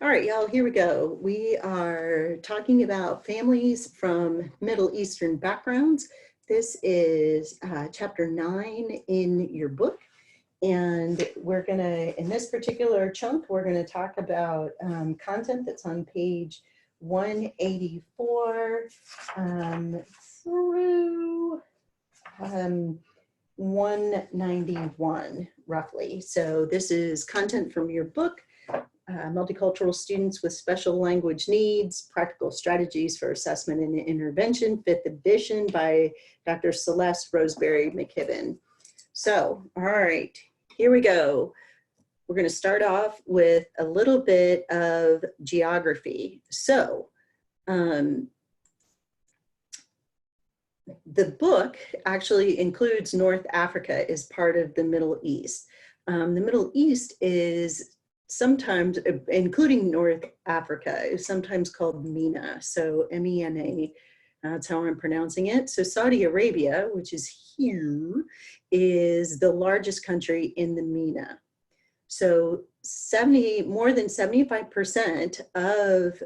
All right, y'all, here we go. We are talking about families from Middle Eastern backgrounds. This is chapter 9 in your book. And we're gonna, in this particular chunk, we're gonna talk about content that's on page 184 through 191, roughly. So this is content from your book. Multicultural Students with Special Language Needs, Practical Strategies for Assessment and Intervention, 5th edition by Dr. Celeste Roseberry-McKibbin. So, all right, here we go. We're going to start off with a little bit of geography. So, the book actually includes North Africa as part of the Middle East. The Middle East is sometimes, including North Africa, is sometimes called MENA. So M-E-N-A, that's how I'm pronouncing it. So Saudi Arabia, which is here, is the largest country in the MENA. So more than 75% of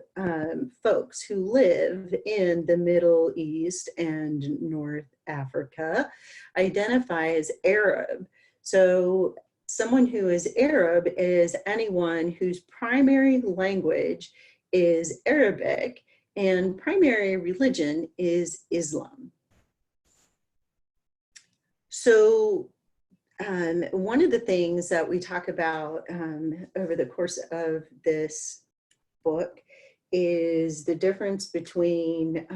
folks who live in the Middle East and North Africa identify as Arab. So someone who is Arab is anyone whose primary language is Arabic and primary religion is Islam. So one of the things that we talk about over the course of this book is the difference between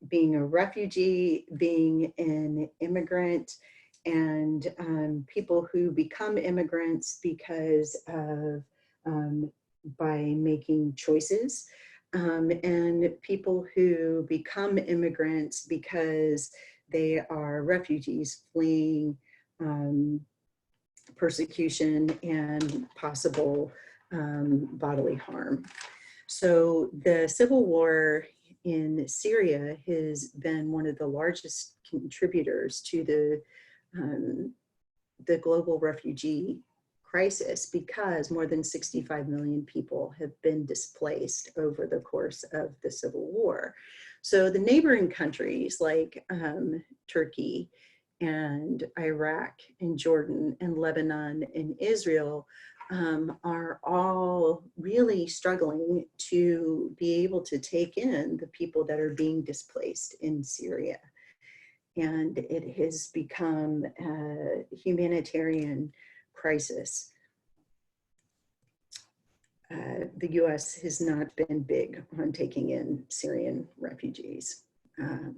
being a refugee, being an immigrant, and people who become immigrants because of by making choices, and people who become immigrants because they are refugees fleeing persecution and possible bodily harm. So the civil war in Syria has been one of the largest contributors to the global refugee crisis, because more than 65 million people have been displaced over the course of the civil war. So the neighboring countries like Turkey and Iraq and Jordan and Lebanon and Israel are all really struggling to be able to take in the people that are being displaced in Syria. And it has become a humanitarian crisis. The US has not been big on taking in Syrian refugees. There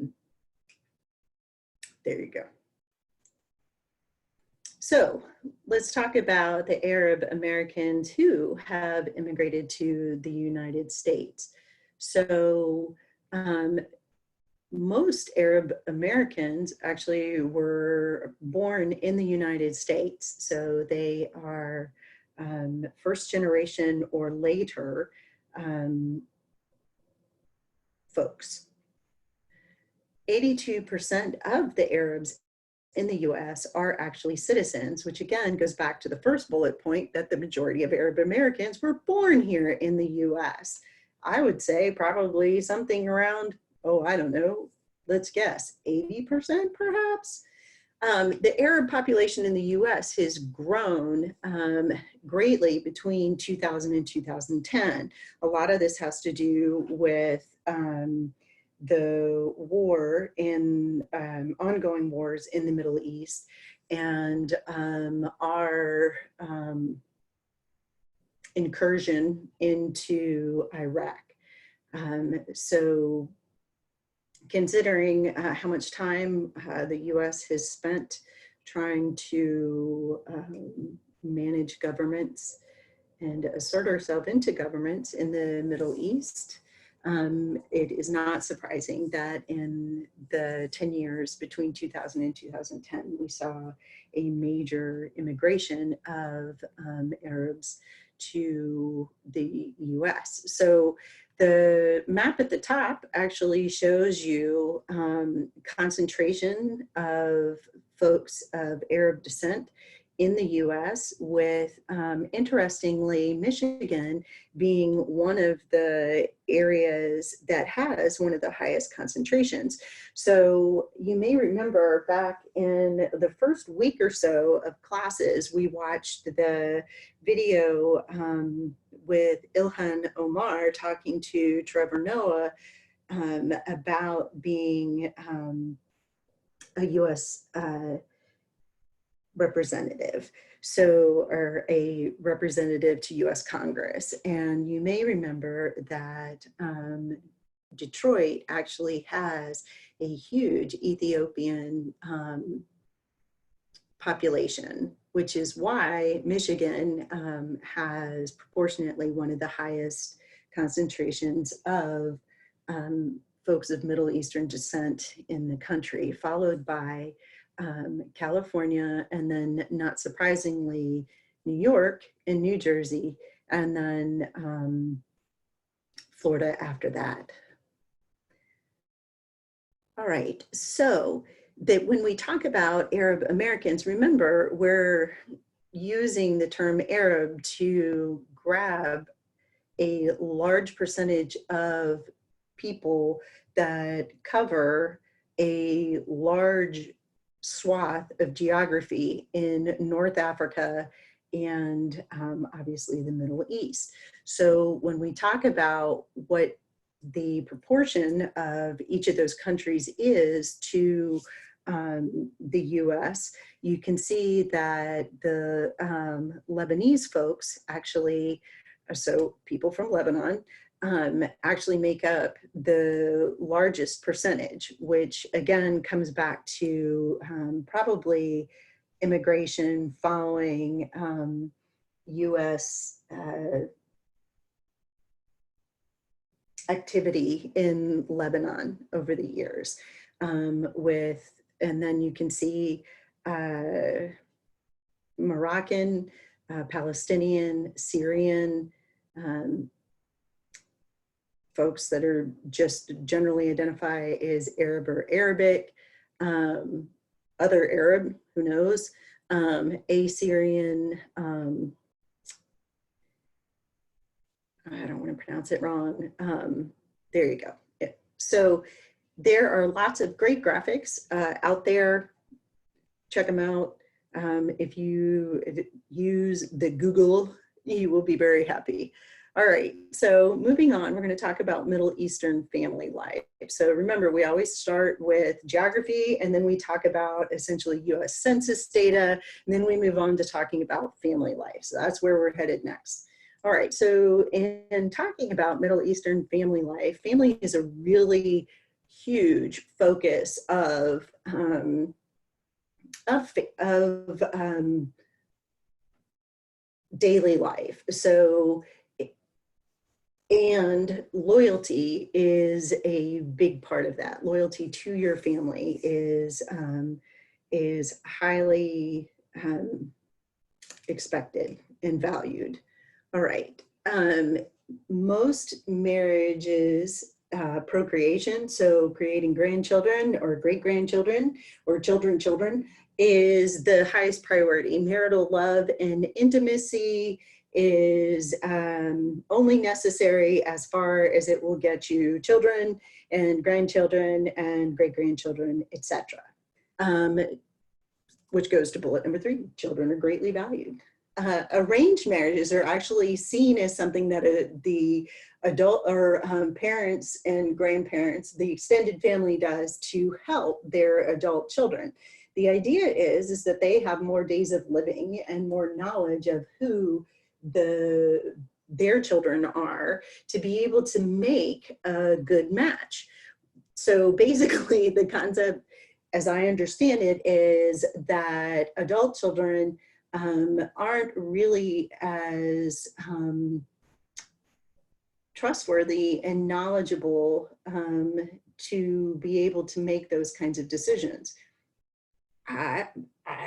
you go. So let's talk about the Arab Americans who have immigrated to the United States. So most Arab Americans actually were born in the United States. So they are first generation or later folks. 82% of the Arabs in the US are actually citizens, which again goes back to the first bullet point that the majority of Arab Americans were born here in the US. I would say probably something around, oh, I don't know, let's guess, 80% perhaps. The Arab population in the US has grown greatly between 2000 and 2010. A lot of this has to do with the war and ongoing wars in the Middle East and our incursion into Iraq. So considering how much time the US has spent trying to manage governments and assert ourselves into governments in the Middle East, it is not surprising that in the 10 years between 2000 and 2010, we saw a major immigration of Arabs to the US. So the map at the top actually shows you concentration of folks of Arab descent in the US, with interestingly, Michigan being one of the areas that has one of the highest concentrations. So you may remember back in the first week or so of classes, we watched the video with Ilhan Omar talking to Trevor Noah about being a US representative, so, or a representative to US Congress. And you may remember that Detroit actually has a huge Ethiopian population, which is why Michigan has proportionately one of the highest concentrations of folks of Middle Eastern descent in the country, followed by California, and then not surprisingly, New York and New Jersey, and then Florida after that. All right, so that when we talk about Arab Americans, remember we're using the term Arab to grab a large percentage of people that cover a large swath of geography in North Africa and obviously the Middle East. So when we talk about what the proportion of each of those countries is to the US, you can see that the Lebanese folks actually, so people from Lebanon, actually make up the largest percentage, which again comes back to probably immigration following US activity in Lebanon over the years. And then you can see Moroccan, Palestinian, Syrian, folks that are just generally identify as Arab or Arabic, other Arab, who knows, Assyrian, I don't want to pronounce it wrong. There you go. Yeah. So there are lots of great graphics out there. Check them out. If you use the Google, you will be very happy. All right, so moving on, we're going to talk about Middle Eastern family life. So remember, we always start with geography, and then we talk about essentially US Census data, and then we move on to talking about family life. So that's where we're headed next. All right, so in talking about Middle Eastern family life, family is a really huge focus of daily life. So, and loyalty is a big part of that. Loyalty to your family is highly expected and valued. All right. Most marriages, procreation, so creating grandchildren or great-grandchildren or children, is the highest priority. Marital love and intimacy is only necessary as far as it will get you children and grandchildren and great-grandchildren, etc. Which goes to bullet number 3, children are greatly valued. Arranged marriages are actually seen as something that the adult or parents and grandparents, the extended family, does to help their adult children. The idea is that they have more days of living and more knowledge of who their children are to be able to make a good match. So basically the concept, as I understand it, is that adult children aren't really as trustworthy and knowledgeable to be able to make those kinds of decisions. I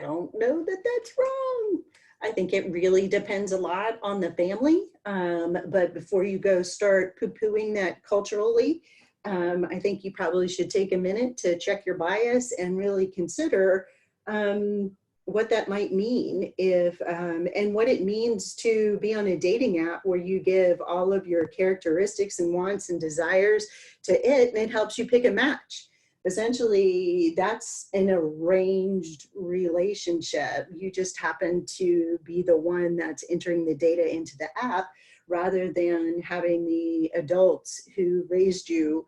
don't know that that's wrong. I think it really depends a lot on the family. But before you go start poo-pooing that culturally, I think you probably should take a minute to check your bias and really consider what that might mean if, and what it means to be on a dating app where you give all of your characteristics and wants and desires to it, and it helps you pick a match. Essentially, that's an arranged relationship. You just happen to be the one that's entering the data into the app rather than having the adults who raised you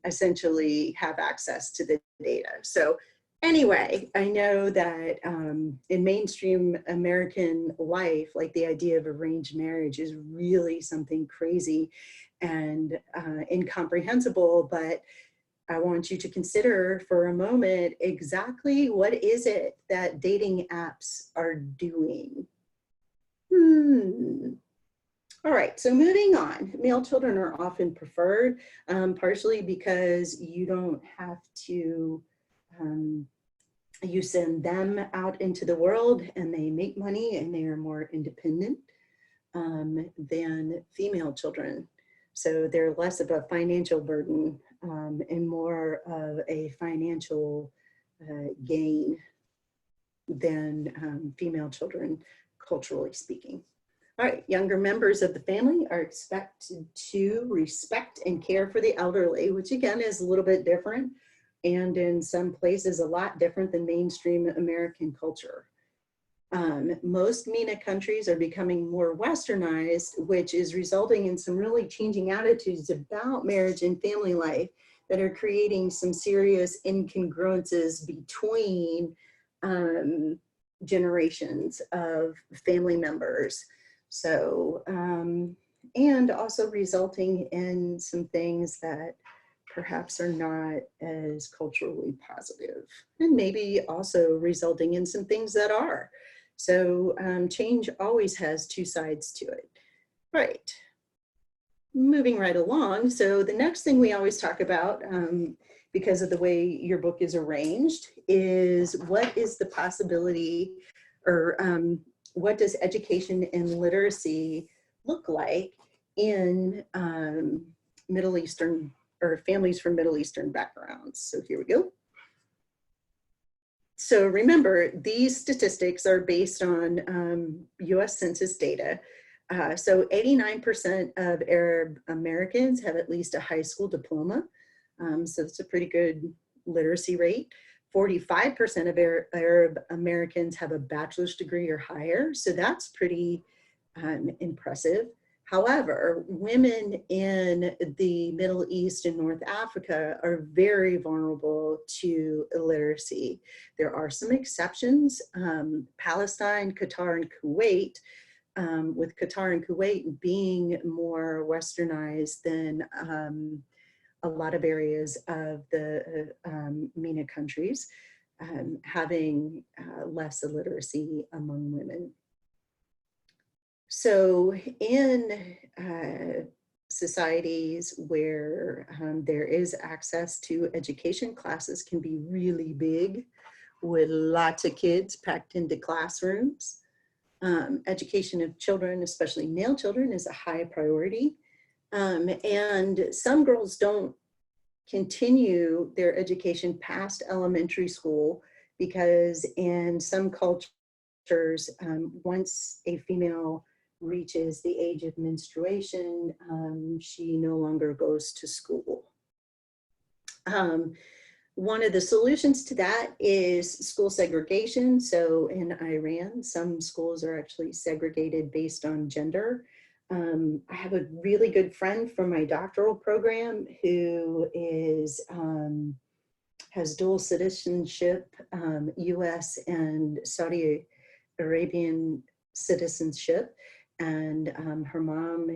essentially have access to the data. So anyway, I know that in mainstream American life, like the idea of arranged marriage is really something crazy and incomprehensible, but I want you to consider for a moment exactly what is it that dating apps are doing. All right, so moving on, male children are often preferred, partially because you don't have to, you send them out into the world and they make money and they are more independent than female children. So they're less of a financial burden and more of a financial gain than female children, culturally speaking. All right, younger members of the family are expected to respect and care for the elderly, which again is a little bit different and in some places a lot different than mainstream American culture. Most MENA countries are becoming more westernized, which is resulting in some really changing attitudes about marriage and family life that are creating some serious incongruences between generations of family members. So, and also resulting in some things that perhaps are not as culturally positive, and maybe also resulting in some things that are. So change always has two sides to it. Right, moving right along. So the next thing we always talk about, because of the way your book is arranged, is what is the possibility or what does education and literacy look like in Middle Eastern or families from Middle Eastern backgrounds. So here we go. So remember, these statistics are based on US Census data. So 89% of Arab Americans have at least a high school diploma. So it's a pretty good literacy rate. 45% of Arab Americans have a bachelor's degree or higher. So that's pretty impressive. However, women in the Middle East and North Africa are very vulnerable to illiteracy. There are some exceptions. Palestine, Qatar, and Kuwait, with Qatar and Kuwait being more westernized than a lot of areas of the MENA countries, having less illiteracy among women. So in societies where there is access to education, classes can be really big with lots of kids packed into classrooms. Education of children, especially male children, is a high priority. And some girls don't continue their education past elementary school because in some cultures, once a female reaches the age of menstruation, she no longer goes to school. One of the solutions to that is school segregation. So in Iran, some schools are actually segregated based on gender. I have a really good friend from my doctoral program who is, has dual citizenship, US and Saudi Arabian citizenship. And her mom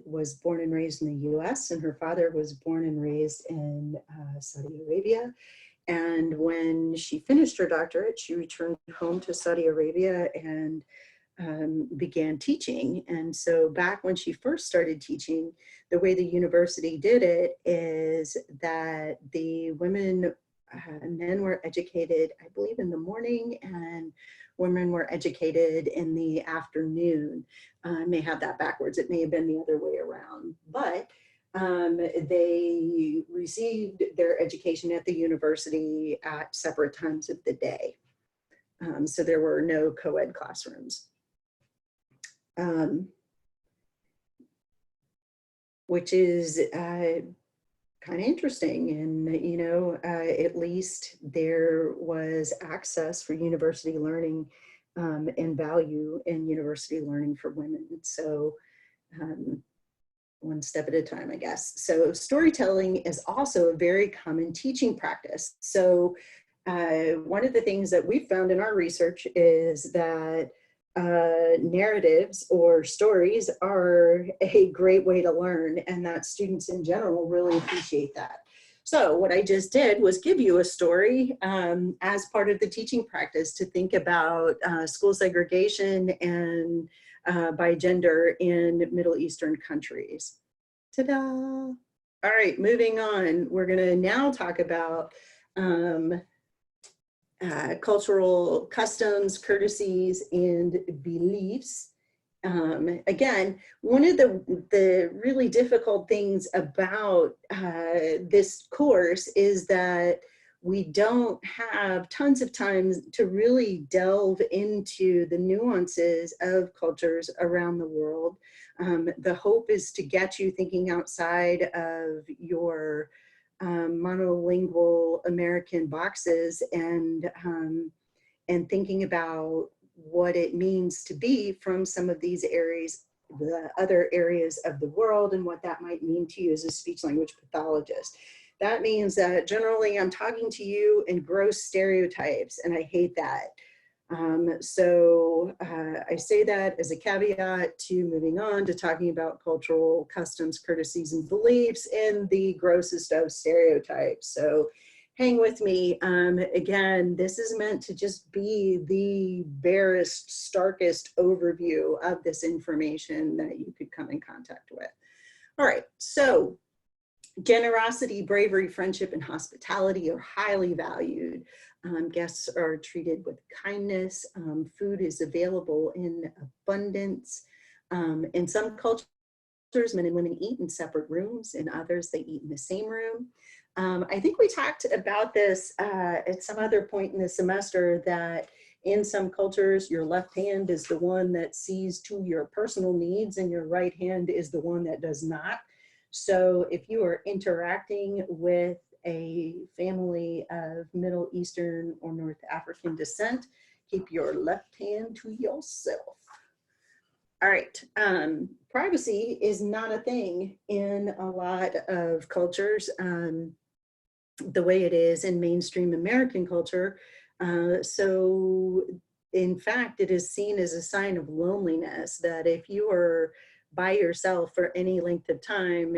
was born and raised in the US, and her father was born and raised in Saudi Arabia. And when she finished her doctorate, she returned home to Saudi Arabia and began teaching. And so back when she first started teaching, the way the university did it is that the women and men were educated, I believe, in the morning, and women were educated in the afternoon. I may have that backwards. It may have been the other way around, but they received their education at the university at separate times of the day. So there were no co-ed classrooms. Which is kind of interesting. And, you know, at least there was access for university learning and value in university learning for women. So one step at a time, I guess. So storytelling is also a very common teaching practice. So one of the things that we found in our research is that narratives or stories are a great way to learn, and that students in general really appreciate that. So what I just did was give you a story as part of the teaching practice to think about school segregation and by gender in Middle Eastern countries. Ta-da! All right, moving on. We're gonna now talk about cultural customs, courtesies, and beliefs. Again, one of the really difficult things about this course is that we don't have tons of time to really delve into the nuances of cultures around the world. The hope is to get you thinking outside of your monolingual American boxes and thinking about what it means to be from some of these areas, the other areas of the world, and what that might mean to you as a speech language pathologist. That means that generally I'm talking to you in gross stereotypes, and I hate that. I say that as a caveat to moving on to talking about cultural customs, courtesies, and beliefs in the grossest of stereotypes. So hang with me. Again, this is meant to just be the barest, starkest overview of this information that you could come in contact with. All right, so generosity, bravery, friendship, and hospitality are highly valued. Guests are treated with kindness. Food is available in abundance. In some cultures, men and women eat in separate rooms. In others, they eat in the same room. I think we talked about this at some other point in the semester, that in some cultures, your left hand is the one that sees to your personal needs and your right hand is the one that does not. So if you are interacting with a family of Middle Eastern or North African descent, keep your left hand to yourself. All right, privacy is not a thing in a lot of cultures the way it is in mainstream American culture. So in fact, it is seen as a sign of loneliness that if you are by yourself for any length of time,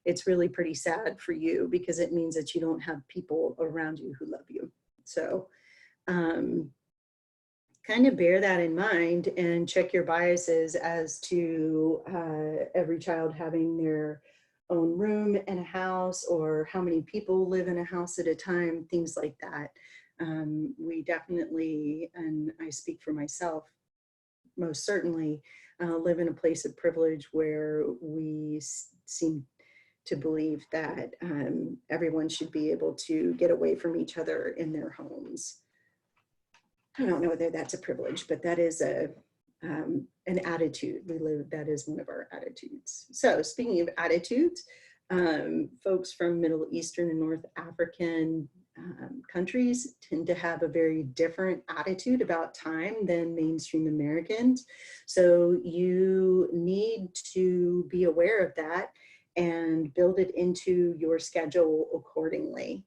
it's really pretty sad for you, because it means that you don't have people around you who love you. So kind of bear that in mind and check your biases as to every child having their own room in a house, or how many people live in a house at a time, things like that. We definitely, and I speak for myself, most certainly live in a place of privilege where we seem to believe that everyone should be able to get away from each other in their homes. I don't know whether that's a privilege, but that is an attitude. That is one of our attitudes. So speaking of attitudes, folks from Middle Eastern and North African countries tend to have a very different attitude about time than mainstream Americans. So you need to be aware of that and build it into your schedule accordingly.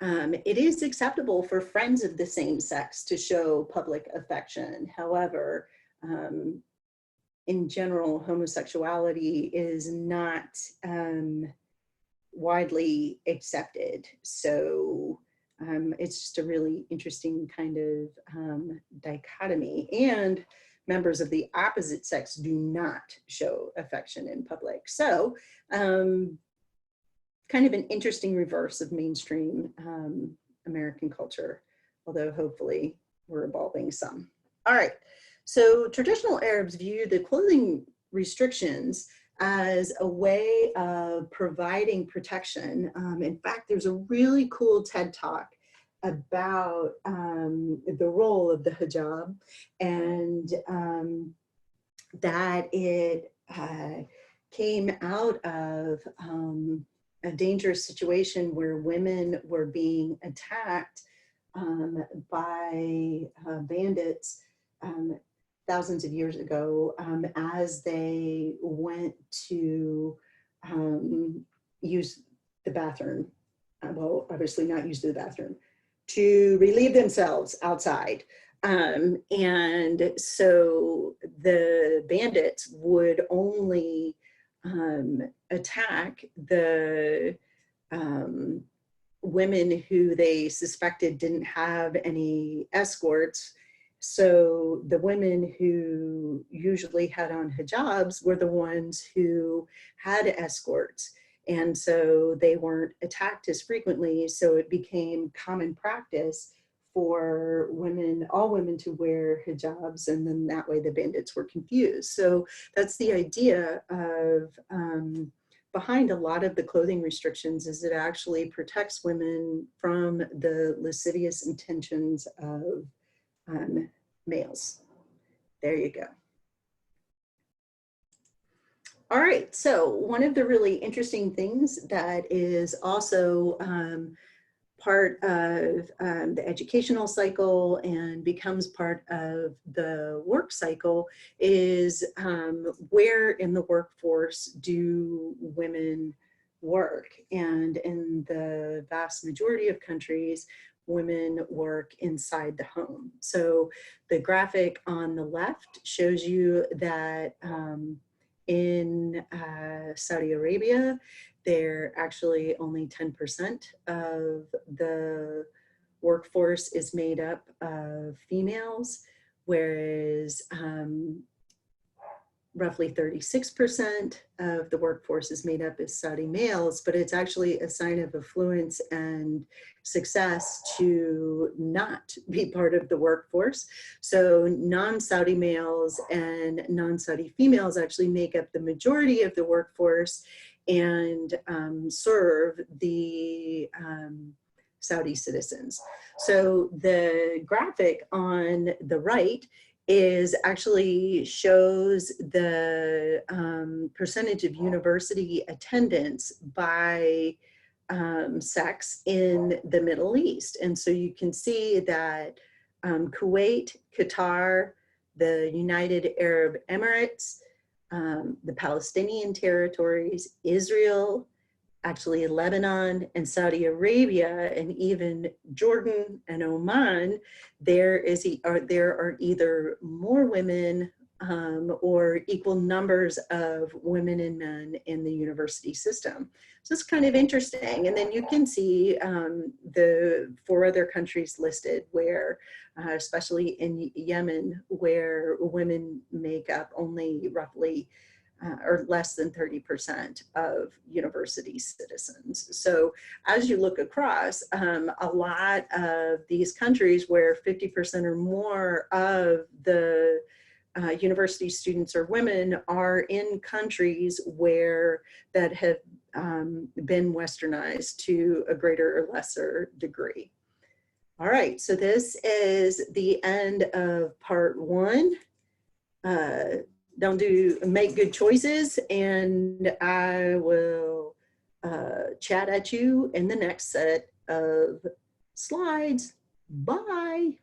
It is acceptable for friends of the same sex to show public affection. However, in general, homosexuality is not widely accepted. So it's just a really interesting kind of dichotomy. And members of the opposite sex do not show affection in public. So kind of an interesting reverse of mainstream American culture, although hopefully we're evolving some. All right, so traditional Arabs view the clothing restrictions as a way of providing protection. In fact, there's a really cool TED Talk about the role of the hijab, and that it came out of a dangerous situation where women were being attacked by bandits thousands of years ago as they went to use the bathroom. Well, obviously not use the bathroom, to relieve themselves outside. And so the bandits would only attack the women who they suspected didn't have any escorts. So the women who usually had on hijabs were the ones who had escorts. And so they weren't attacked as frequently. So it became common practice for women, all women, to wear hijabs, and then that way the bandits were confused. So that's the idea of behind a lot of the clothing restrictions, is it actually protects women from the lascivious intentions of males. There you go. All right, so one of the really interesting things that is also part of the educational cycle and becomes part of the work cycle is where in the workforce do women work? And in the vast majority of countries, women work inside the home. So the graphic on the left shows you that in Saudi Arabia, they're actually only 10% of the workforce is made up of females, whereas roughly 36% of the workforce is made up of Saudi males, but it's actually a sign of affluence and success to not be part of the workforce. So non-Saudi males and non-Saudi females actually make up the majority of the workforce and serve the Saudi citizens. So the graphic on the right is actually shows the percentage of university attendance by sex in the Middle East. And so you can see that Kuwait, Qatar, the United Arab Emirates, the Palestinian territories, Israel, actually Lebanon and Saudi Arabia, and even Jordan and Oman, there are either more women or equal numbers of women and men in the university system. So it's kind of interesting. And then you can see the 4 other countries listed where, especially in Yemen, where women make up only roughly or less than 30% of university citizens. So as you look across, a lot of these countries where 50% or more of the university students are women are in countries where that have been westernized to a greater or lesser degree. All right, so this is the end of part 1. Make good choices, and I will chat at you in the next set of slides. Bye.